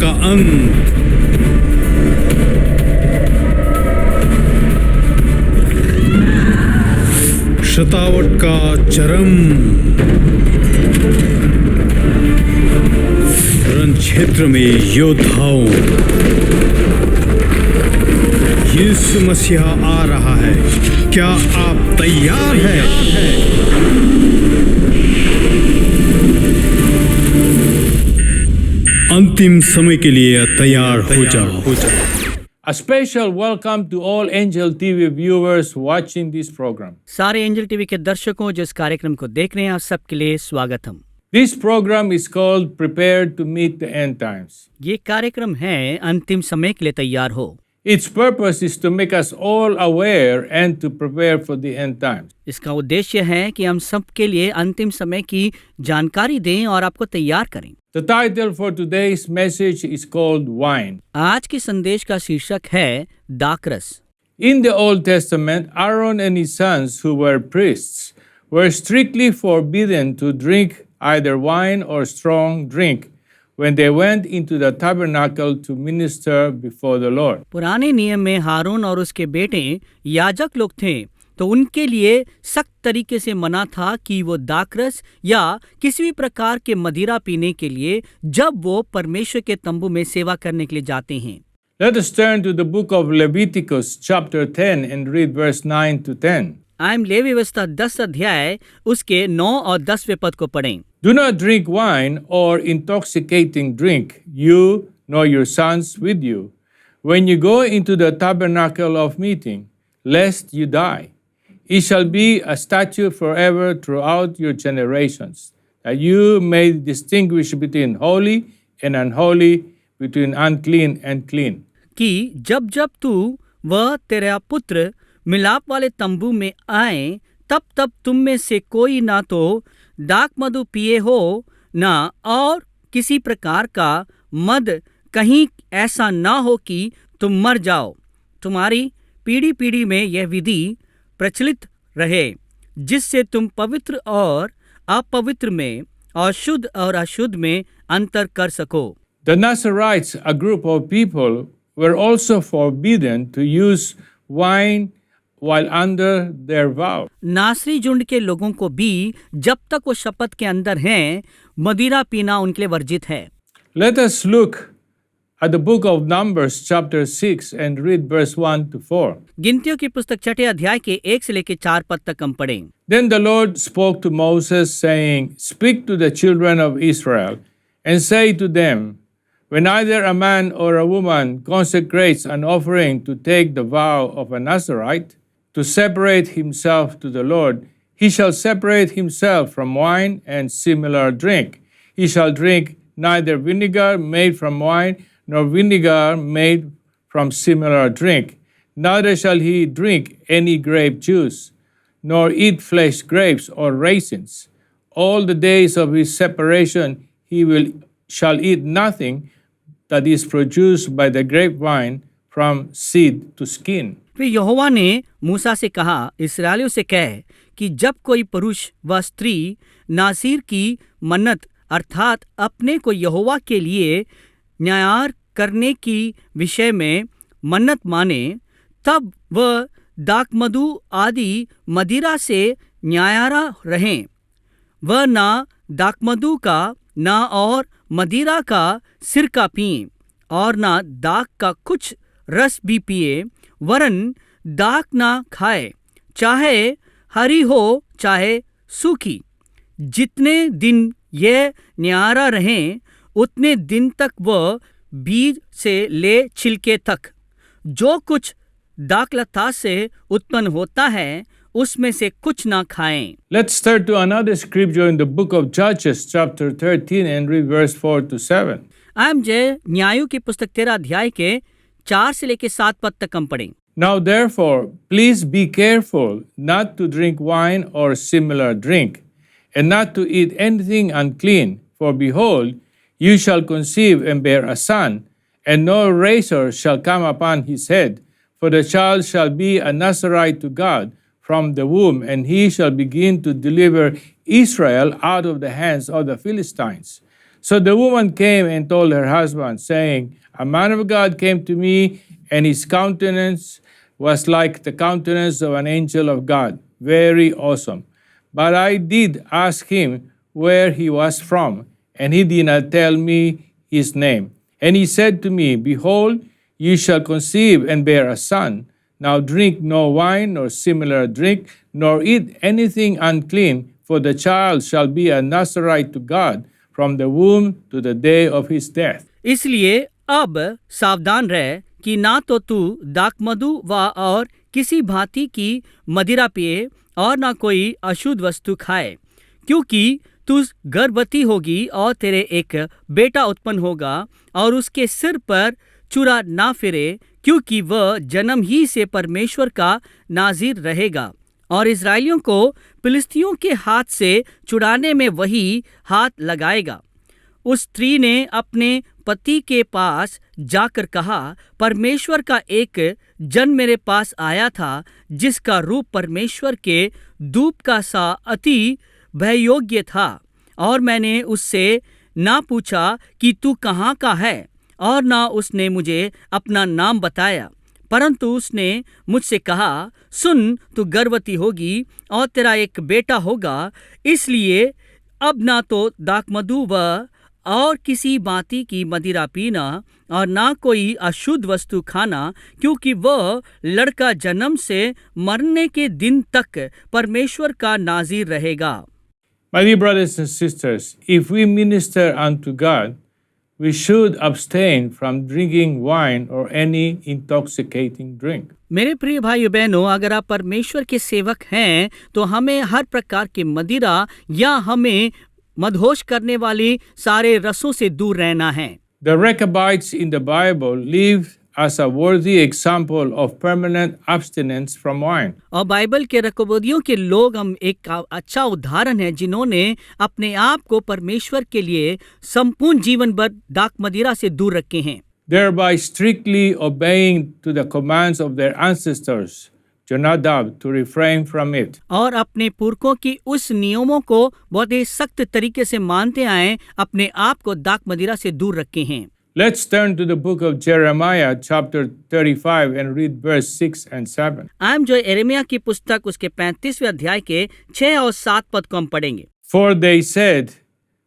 का अंत। शतावट का चरम। रण क्षेत्र में योद्धाओं। यीशु मसीहा आ रहा है। क्या आप तैयार हैं? अंतिम समय के लिए तैयार हो जाओ। A special welcome to all Angel TV viewers watching this program. सारे एंजल टीवी के दर्शकों जो इस कार्यक्रम को देख रहे हैं, आप सबके लिए स्वागतम। This program is called Prepare to Meet the End Times. ये कार्यक्रम है अंतिम समय के लिए तैयार हो। Its purpose is to make us all aware and to prepare for the end times. इसका उद्देश्य है कि हम सबके लिए अंतिम समय की जानकारी दें और आपको तैयार करें। The title for today's message is called Wine. आज के संदेश का शीर्षक है दाखरस। In the Old Testament, Aaron and his sons who were priests were strictly forbidden to drink either wine or strong drink when they went into the tabernacle to minister before the Lord. पुराने नियम में हारून और उसके बेटे याजक लोग थे, तो उनके लिए सख्त तरीके से मना था कि वो दाखरस या किसी भी प्रकार के मदिरा पीने के लिए जब वो परमेश्वर के तंबू में सेवा करने के लिए जाते हैं। Let us turn to the book of Leviticus chapter 10 and read verse 9 to 10. आइम लेवी व्यवस्था 10 अध्याय उसके 9 और 10वें पद को पढ़ें। Do not drink wine or intoxicating drink, you nor your sons with you, when you go into the tabernacle of meeting, lest you die. It shall be a statute forever throughout your generations, that you may distinguish between holy and unholy, between unclean and clean. कि जब जब तू वह तेरा पुत्र मिलाप वाले तंबू में आए, तब तब तुम में से कोई ना तो दाख मधु पिए हो, ना और किसी प्रकार का मद, कहीं ऐसा ना हो कि तुम मर जाओ। तुम्हारी पीढ़ी पीढ़ी में यह विधि प्रचलित रहे, जिससे तुम पवित्र और अपवित्र में और शुद्ध और अशुद्ध में अंतर कर सको। The Nazarites, a group of people, were also forbidden to use wine while under their vow. नासरी झुंड के लोगों को भी जब तक वो शपथ के अंदर हैं, मदिरा पीना उनके लिए वर्जित है। Let us look at the book of Numbers chapter 6 and read verse 1 to 4. गिनतियों की पुस्तक 6 अध्याय के 1 से लेकर 4 पद तक हम पढ़ें। Then the Lord spoke to Moses, saying, Speak to the children of Israel, and say to them, When either a man or a woman consecrates an offering to take the vow of a Nazarite, to separate himself to the Lord, he shall separate himself from wine and similar drink. He shall drink neither vinegar made from wine, nor vinegar made from similar drink. Neither shall he drink any grape juice, nor eat fresh grapes or raisins. All the days of his separation shall eat nothing that is produced by the grapevine from seed to skin. फिर यहोवा ने मूसा से कहा, इस्राएलियों से कह कि जब कोई पुरुष व स्त्री नासीर की मन्नत अर्थात अपने को यहोवा के लिए न्यायार करने की विषय में मन्नत माने, तब वह दाखमधु आदि मदिरा से न्यायारा रहें। वह ना दाखमधु का ना और मदिरा का सिरका पिए और ना दाख का कुछ रस भी पिए, वरन दाख ना खाए, चाहे हरी हो चाहे सूखी। जितने दिन यह न्यारा रहें, उतने दिन तक वह बीज से ले छिलके तक जो कुछ दाखलता से उत्पन्न होता है, उसमें से कुछ ना खाएं। Let's turn to another scripture in the book of Judges chapter 13 and read verse 4 to 7. आम जय न्यायों की पुस्तक 13 अध्याय के 4 से लेकर 7 पद तक हम पढ़ें। Now therefore, please be careful not to drink wine or similar drink, and not to eat anything unclean, for behold, you shall conceive and bear a son, and no razor shall come upon his head, for the child shall be a Nazarite to God from the womb, and he shall begin to deliver Israel out of the hands of the Philistines. So the woman came and told her husband, saying, A man of God came to me, and his countenance was like the countenance of an angel of God, very awesome. But I did ask him where he was from, and he did not tell me his name. And he said to me, Behold, you shall conceive and bear a son. Now drink no wine nor similar drink, nor eat anything unclean, for the child shall be a Nazarite to God from the womb to the day of his death. इसलिए अब सावधान रह कि ना तो तू दाखमधु व और किसी भांति की मदिरा पिए और ना कोई अशुद्ध वस्तु खाए, क्योंकि तू गर्भवती होगी और तेरे एक बेटा उत्पन्न होगा और उसके सिर पर चूड़ा ना फिरे, क्योंकि वह जन्म ही से परमेश्वर का नाज़ीर रहेगा और इस्राएलियों को फिलिस्तियों के हाथ से छुड़ाने में वही हाथ लगाएगा। उस स्त्री ने अपने पति के पास जाकर कहा, परमेश्वर का एक जन मेरे पास आया था, जिसका रूप परमेश्वर के धूप का सा अति भययोग्य था, और मैंने उससे ना पूछा कि तू कहाँ का है, और ना उसने मुझे अपना नाम बताया, परंतु उसने मुझसे कहा, सुन, तू गर्भवती होगी और तेरा एक बेटा होगा, इसलिए अब ना तो दाखमधु व और किसी भांति की मदिरा पीना और ना कोई अशुद्ध वस्तु खाना, क्योंकि वह लड़का जन्म से मरने के दिन तक परमेश्वर का नाज़ीर रहेगा। My dear brothers and sisters, if we minister unto God, we should abstain from drinking wine or any intoxicating drink. मेरे प्रिय भाइयों बहनों, अगर आप परमेश्वर के सेवक हैं तो हमें हर प्रकार के मदिरा या हमें मदहोश करने वाली सारे रसों से दूर रहना है। The Rechabites in the Bible lived as a worthy example of permanent abstinence from wine. और बाइबल के रकबोदियों के लोग हम एक अच्छा उदाहरण है जिन्होंने अपने आप को परमेश्वर के लिए संपूर्ण जीवन भर दाख मदिरा से दूर रखे हैं, thereby strictly obeying to the commands of their ancestors, Jonadab, to refrain from it. और अपने पुरखों की उस नियमों को बहुत ही सख्त तरीके से मानते आए, अपने आप को दाख मदिरा से दूर रखे हैं। Let's turn to the book of Jeremiah, chapter 35, and read verse 6 and 7. हम जो यिर्मयाह की पुस्तक उसके 35वें अध्याय के 6 और 7 पद को हम पढ़ेंगे। For they said,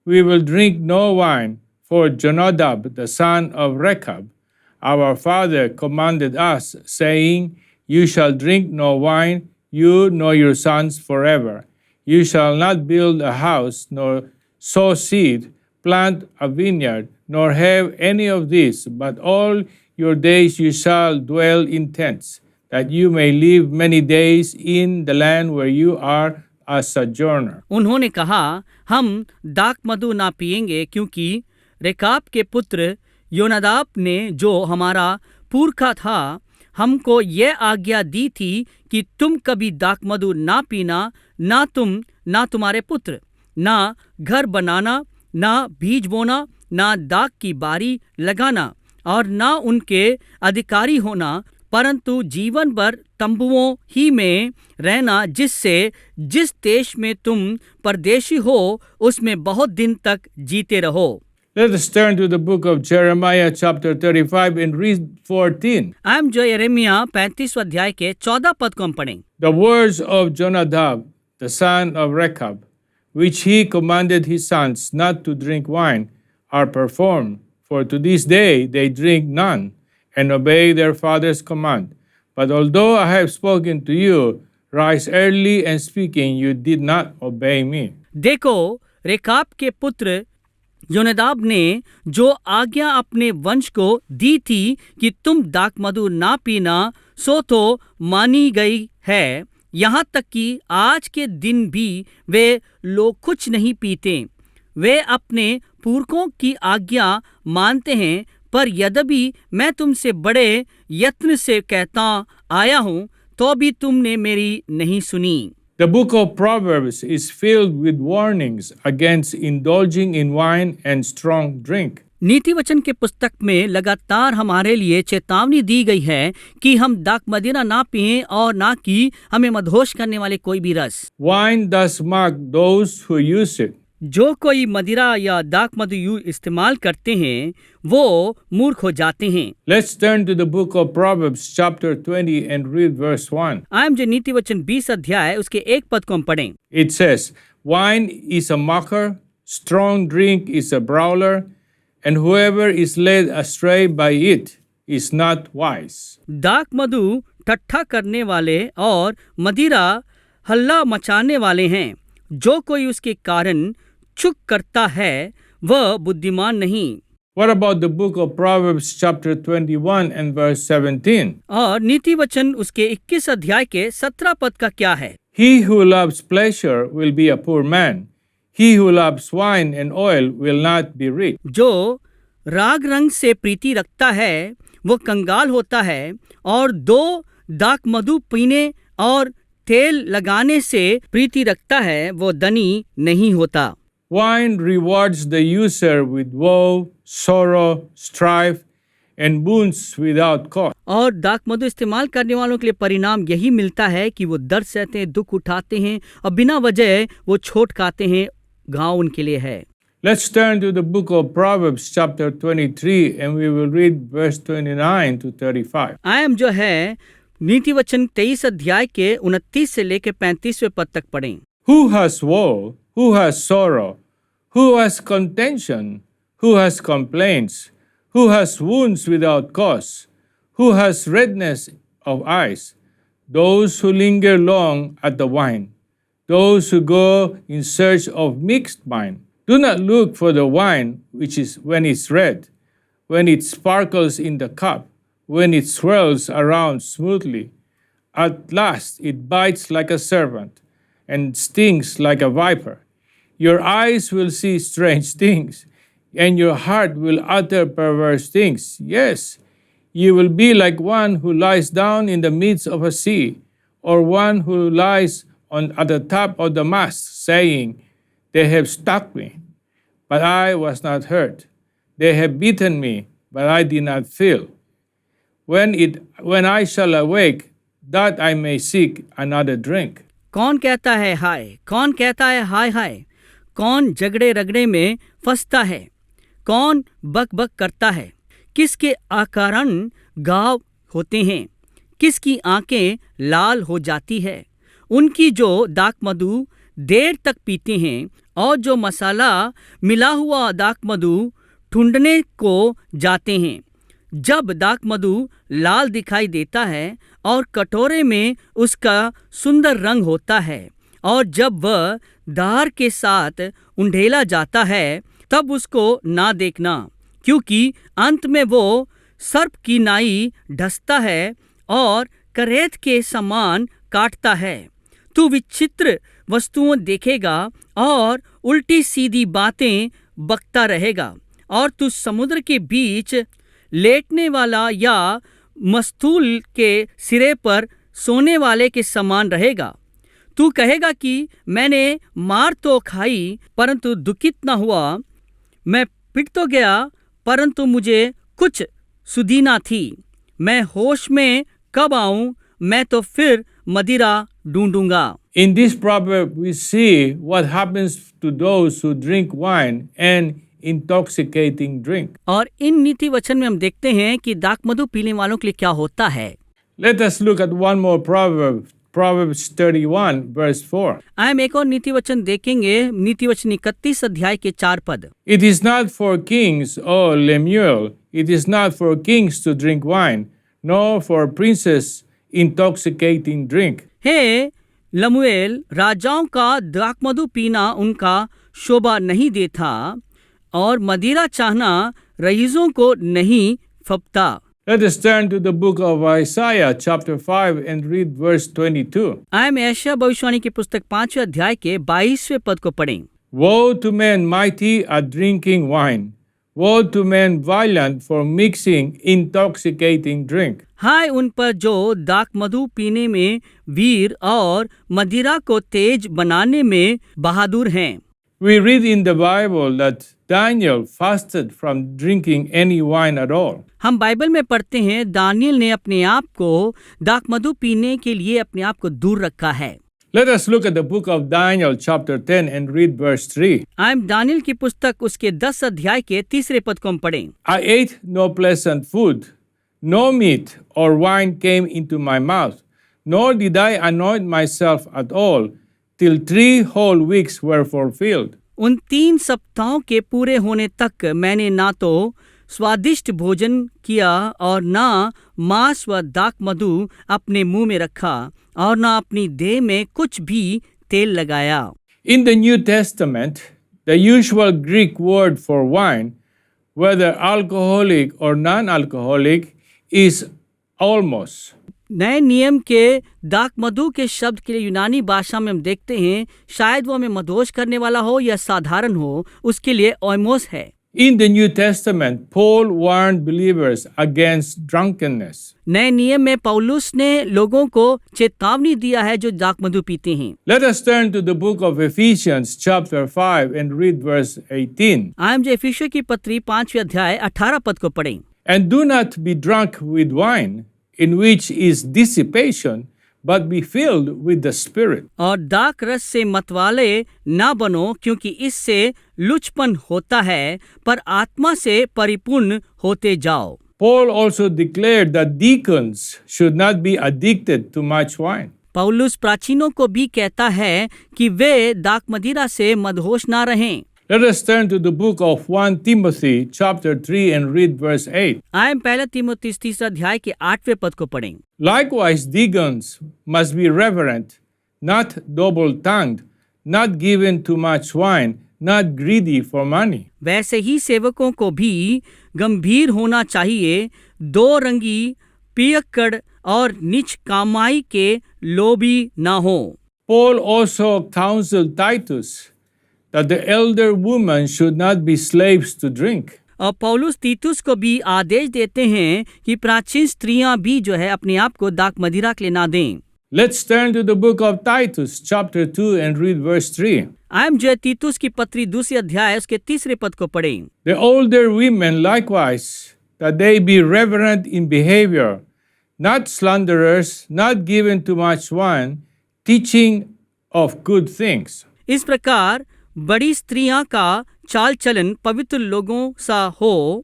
We will drink no wine, for Jonadab, the son of Rechab, our father, commanded us, saying, You shall drink no wine, you nor your sons forever. You shall not build a house, nor sow seed, plant a vineyard, nor have any of this, but all your days you shall dwell in tents, that you may live many days in the land where you are a sojourner. उन्होंने कहा, हम दाख मधु ना पिएंगे, क्योंकि रेकाब के पुत्र योनादाब ने, जो हमारा पुरखा था, हमको यह आज्ञा दी थी कि तुम कभी दाख मधु ना पीना, ना तुम ना तुम्हारे पुत्र, ना घर बनाना, ना बीज बोना, ना दाख की बारी लगाना, और ना उनके अधिकारी होना, परंतु जीवन भर तंबुओं ही में रहना, जिससे जिस देश में तुम परदेशी हो उसमें बहुत दिन तक जीते रहो। Let us turn to the book of Jeremiah, chapter 35, and read 14. हम जो यिर्मयाह 35 अध्याय के 14 पद को हम पढ़ें। The words of Jonadab, the son of Rechab, which he commanded his sons not to drink wine, are performed, for to this day they drink none, and obey their father's command. But although I have spoken to you, rise early and speaking, you did not obey me. देखो, रेकाब के पुत्र योनादाब ने जो आज्ञा अपने वंश को दी थी कि तुम दाख मधु ना पीना, सो तो मानी गई है, यहाँ तक कि आज के दिन भी वे लोग कुछ नहीं पीते। वे अपने पुरखों की आज्ञा मानते हैं, पर यद्यपि मैं तुमसे बड़े यत्न से कहता आया हूँ, तो भी तुमने मेरी नहीं सुनी। The book of Proverbs is filled with warnings against indulging in wine and strong drink. नीति वचन के पुस्तक में लगातार हमारे लिए चेतावनी दी गई है कि हम दाख मदिरा ना पिएं और ना कि हमें मदहोश करने वाले कोई भी रस। Wine does mark those who use it. जो कोई मदिरा या दाक मधु इस्तेमाल करते हैं वो मूर्ख हो जाते हैं। Let's turn to the book of Proverbs, chapter 20, and read verse 1. आइए जो नीति वचन 20 अध्याय उसके एक पद को हम पढ़ें। It says, "Wine is a mocker, strong drink is a brawler, and whoever is led astray by it is not wise." दाक मधु ठट्ठा करने वाले और मदिरा हल्ला मचाने वाले हैं। जो कोई उसके कारण चुप करता है वह बुद्धिमान नहीं। What about the book of Proverbs, chapter 21, and verse 17? और नीति वचन उसके 21 अध्याय के 17 पद का क्या है? He who loves pleasure will be a poor man. He who loves wine and oil will not be rich. जो राग रंग से प्रीति रखता है वो कंगाल होता है, और दो दाक मधु पीने और तेल लगाने से प्रीति रखता है वो धनी नहीं होता। Wine rewards the user with woe, sorrow, strife, and wounds without cause. और दाक मधु इस्तेमाल करने वालों के लिए परिणाम यही मिलता है कि वो दर्द सहते हैं, दुख उठाते हैं और बिना वजह वो चोट खाते हैं। घाव उनके लिए है। Let's turn to the book of Proverbs, chapter 23, and we will read verse 29 to 35. आयम जो है नीति वचन 23 अध्याय के 29 से लेकर 35वें पद तक पढ़ें। Who has woe? Who has sorrow? Who has contention? Who has complaints? Who has wounds without cause? Who has redness of eyes? Those who linger long at the wine, those who go in search of mixed wine. Do not look for the wine which is when it's red, when it sparkles in the cup, when it swirls around smoothly. At last it bites like a serpent and stings like a viper. Your eyes will see strange things, and your heart will utter perverse things. Yes, you will be like one who lies down in the midst of a sea, or one who lies at the top of the mast, saying, "They have struck me, but I was not hurt. They have beaten me, but I did not feel. When I shall awake, that I may seek another drink." कौन कहता है हाय? कौन कहता है हाय हाय? कौन झगड़े रगड़े में फंसता है? कौन बक बक करता है? किसके आकारण घाव होते हैं? किसकी आंखें लाल हो जाती है? उनकी जो दाक मधु देर तक पीते हैं और जो मसाला मिला हुआ दाक मधु ढूंढने को जाते हैं। जब दाक मधु लाल दिखाई देता है और कटोरे में उसका सुंदर रंग होता है, और जब वह धार के साथ उंडेला जाता है तब उसको ना देखना, क्योंकि अंत में वो सर्प की नाई ढसता है और करेत के समान काटता है। तू विचित्र वस्तुओं देखेगा और उल्टी सीधी बातें बकता रहेगा, और तू समुद्र के बीच लेटने वाला या मस्तूल के सिरे पर सोने वाले के समान रहेगा। तू कहेगा कि मैंने मार तो खाई परंतु दुखित न हुआ, मैं पिट तो गया परंतु मुझे कुछ सुधि न थी। मैं होश में कब आऊं? मैं तो फिर मदिरा ढूंढूंगा। In this proverb, we see what happens to those who drink wine and intoxicating drink. और इन नीति वचन में हम देखते हैं कि दाक मधु पीने वालों के लिए क्या होता है। Let us look at one more proverb, Proverbs 31, verse 4. हम एक और नीति वचन देखेंगे, नीति वचन 31 अध्याय के 4 पद। It is not for kings, O Lemuel, it is not for kings to drink wine, nor for princes intoxicating drink. हे लमुएल, राजाओं का दाक मधु पीना उनका शोभा नहीं देता और मदिरा चाहना रईसों को नहीं फबता। Let us turn to the book of Isaiah, chapter 5, and read verse 22. आइए यशायाह भविष्यवाणी की पुस्तक 5वें अध्याय के 22वें पद को पढ़ें। Woe to men mighty at drinking wine. Woe to men violent for mixing intoxicating drink. हाय उन पर जो दाक मधु पीने में वीर और मदिरा को तेज बनाने में बहादुर हैं। We read in the Bible that Daniel fasted from drinking any wine at all. हम बाइबल में पढ़ते हैं दानियल ने अपने आप को दाक मधु पीने के लिए अपने आप को दूर रखा है। Let us look at the book of Daniel, chapter 10, and read verse 3. हम दानियल की पुस्तक उसके 10 अध्याय के 3 पद को हम पढ़ें। I ate no pleasant food, no meat or wine came into my mouth, nor did I anoint myself at all, till 3 whole weeks were fulfilled. उन 3 सप्ताहों के पूरे होने तक मैंने ना तो स्वादिष्ट भोजन किया और ना मांस व दाख मधु अपने मुंह में रखा और ना अपनी देह में कुछ भी तेल लगाया। In the New Testament, the usual Greek word for wine, whether alcoholic or non-alcoholic, is almos. नए नियम के दाख मधु के शब्द के लिए यूनानी भाषा में हम देखते हैं, शायद वो हमें मदहोश करने वाला हो या साधारण हो, उसके लिए ओइमोस है। In the New Testament, Paul warned believers against drunkenness. नए नियम में पौलुस ने लोगों को चेतावनी दिया है जो दाख मधु पीते हैं। Let us turn to the book of Ephesians, chapter 5, and read verse 18. आइए जो इफिसियों की पत्री 5वें अध्याय 18 पद को पढ़ें। And do not be drunk with wine, in which is dissipation, but be filled with the Spirit. और दाख रस से मतवाले ना बनो, क्योंकि इससे लुचपन होता है, पर आत्मा से परिपूर्ण होते जाओ। Paul also declared that deacons should not be addicted to much wine. पौलुस प्राचीनों को भी कहता है कि वे दाख मदिरा से मदहोश ना रहें। Let us turn to the book of 1 Timothy, chapter 3, and read verse 8. आइए पहला तीमुथियुस 3 अध्याय के 8वें पद को पढ़ें। Likewise, deacons must be reverent, not double-tongued, not given to much wine, not greedy for money. वैसे ही सेवकों को भी गंभीर होना चाहिए, 2 रंगी, पियक्कड़ और नीच कमाई के लोभी ना हो। Paul also counseled Titus that the elder women should not be slaves to drink. और पौलुस तीतुस को भी आदेश देते हैं कि प्राचीन स्त्रियां भी जो है अपने आप को दाख मदिरा के लिए ना दें। Let's turn to the book of Titus, chapter 2, and read verse 3. आइए जो है तीतुस की पत्री 2 अध्याय उसके 3 पद को पढ़ें। The older women likewise, that they be reverent in behavior, not slanderers, not given to much wine, teaching of good things. इस प्रकार बड़ी स्त्रियां का चाल चलन पवित्र लोगों सा हो,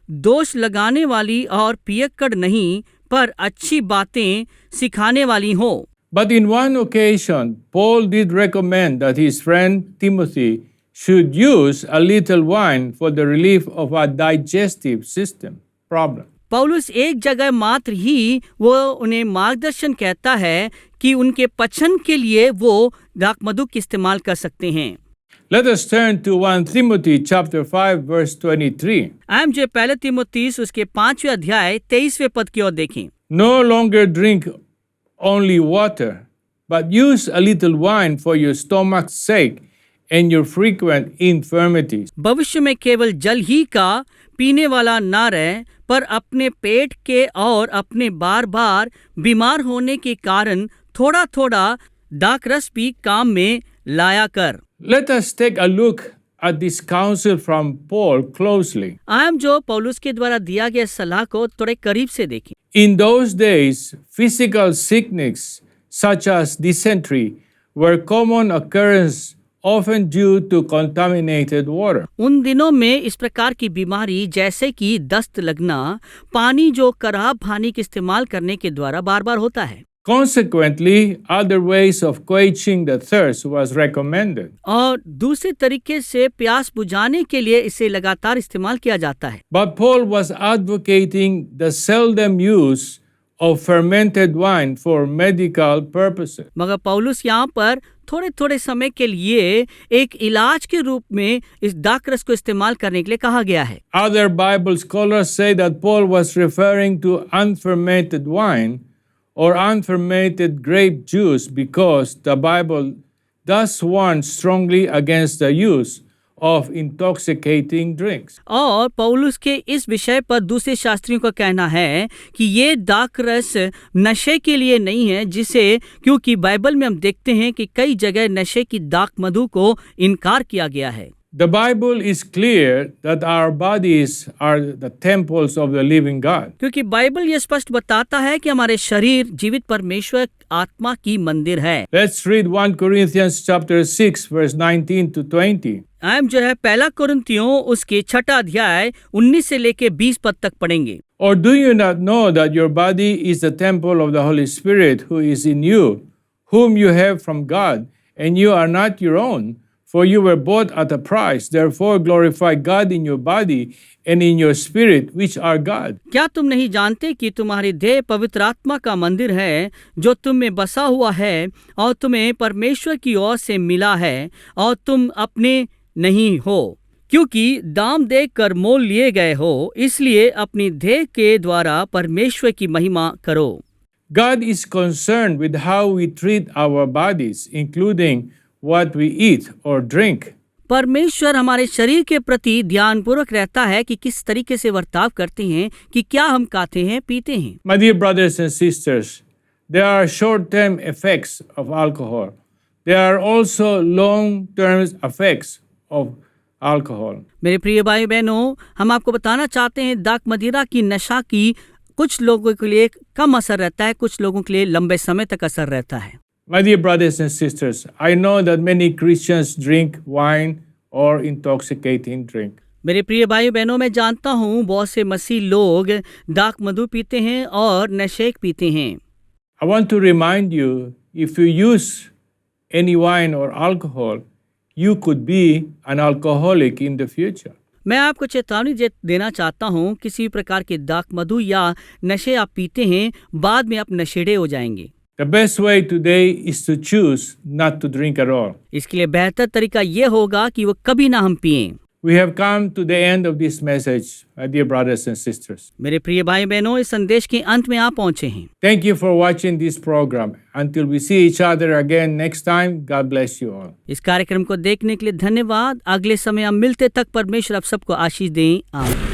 दोष लगाने वाली और पियक्कड़ नहीं, पर अच्छी बातें सिखाने वाली हो। But in one occasion, Paul did recommend that his friend Timothy should use a little wine for the relief of a digestive system problem. पौलुस एक जगह मात्र ही वो उन्हें मार्गदर्शन कहता है कि उनके पचन के लिए वो दाख मधु का इस्तेमाल कर सकते हैं। Let us turn to 1 Timothy chapter 5 verse 23. आइए जो पहले तीमुथियुस उसके 5वें अध्याय 23वें पद की ओर देखें। No longer drink only water, but use a little wine for your stomach's sake and your frequent infirmities. भविष्य में केवल जल ही का पीने वाला ना रहे, पर अपने पेट के और अपने बार बार बीमार होने के कारण थोड़ा थोड़ा दाख रस भी काम में लाया कर। Let us take a look at this counsel from Paul closely. आइए जो पौलुस के द्वारा दिया गया सलाह को थोड़े करीब से देखें। In those days, physical sickness such as dysentery were common occurrence, often due to contaminated water. उन दिनों में इस प्रकार की बीमारी जैसे कि दस्त लगना, पानी जो खराब पानी के इस्तेमाल करने के द्वारा बार बार होता है। Consequently, other ways of quenching the thirst was recommended. और दूसरे तरीके से प्यास बुझाने के लिए इसे लगातार इस्तेमाल किया जाता है। But Paul was advocating the seldom use of fermented wine for medical purposes. मगर पौलुस यहाँ पर थोड़े थोड़े समय के लिए एक इलाज के रूप में इस दाख रस को इस्तेमाल करने के लिए कहा गया है। Other Bible scholars say that Paul was referring to unfermented wine or unfermented grape juice because the Bible does warn strongly against the use of intoxicating drinks. और पौलुस के इस विषय पर दूसरे शास्त्रियों का कहना है कि ये दाख रस नशे के लिए नहीं है, जिसे क्योंकि बाइबल में हम देखते हैं कि कई जगह नशे की दाख मधु को इनकार किया गया है। The Bible is clear that our bodies are the temples of the living God. क्योंकि बाइबल ये स्पष्ट बताता है कि हमारे शरीर जीवित परमेश्वर आत्मा की मंदिर है। Let's read 1 Corinthians chapter 6 verse 19 to 20. हम जो है पहला कुरिन्थियों उसके 6 अध्याय 19 से लेके 20 पद तक पढ़ेंगे। Or do you not know that your body is the temple of the Holy Spirit who is in you, whom you have from God, and you are not your own? For you were bought at a price. Therefore glorify God in your body and in your spirit, which are God. क्या तुम नहीं जानते कि तुम्हारी देह पवित्र आत्मा का मंदिर है जो तुम में बसा हुआ है और तुम्हें परमेश्वर की ओर से मिला है और तुम अपने नहीं हो, क्योंकि दाम देकर मोल लिए गए हो, इसलिए अपनी देह के द्वारा परमेश्वर की महिमा करो। God is concerned with how we treat our bodies, including what we eat or drink. परमेश्वर हमारे शरीर के प्रति ध्यानपूर्वक रहता है कि किस तरीके से बर्ताव करते हैं, कि क्या हम खाते हैं पीते हैं। My dear brothers and sisters, there are short-term effects of alcohol. There are also long-term effects of alcohol. मेरे प्रिय भाई बहनों, हम आपको बताना चाहते हैं दाक मदिरा की नशा की कुछ लोगों के लिए कम असर रहता है, कुछ लोगों के लिए लंबे समय तक असर रहता है। My dear brothers and sisters, I know that many Christians drink wine or intoxicating drink. मेरे प्रिय भाई बहनों, मैं जानता हूँ बहुत से मसीह लोग दाक मधु पीते हैं और नशेक पीते हैं। I want to remind you, if you use any wine or alcohol, you could be an alcoholic in the future. मैं आपको चेतावनी देना चाहता हूँ, किसी प्रकार के दाक मधु या नशे आप पीते हैं, बाद में आप नशेड़े हो जाएंगे। The best way today is to choose not to drink at all. इसके लिए बेहतर तरीका ये होगा कि वो कभी ना हम पिएं। We have come to the end of this message, my dear brothers and sisters. मेरे प्रिय भाई बहनों, इस संदेश के अंत में आप पहुंचे हैं। Thank you for watching this program. Until we see each other again next time, God bless you all. इस कार्यक्रम को देखने के लिए धन्यवाद। अगले समय हम मिलते तक परमेश्वर आप सबको आशीष दें। आमीन।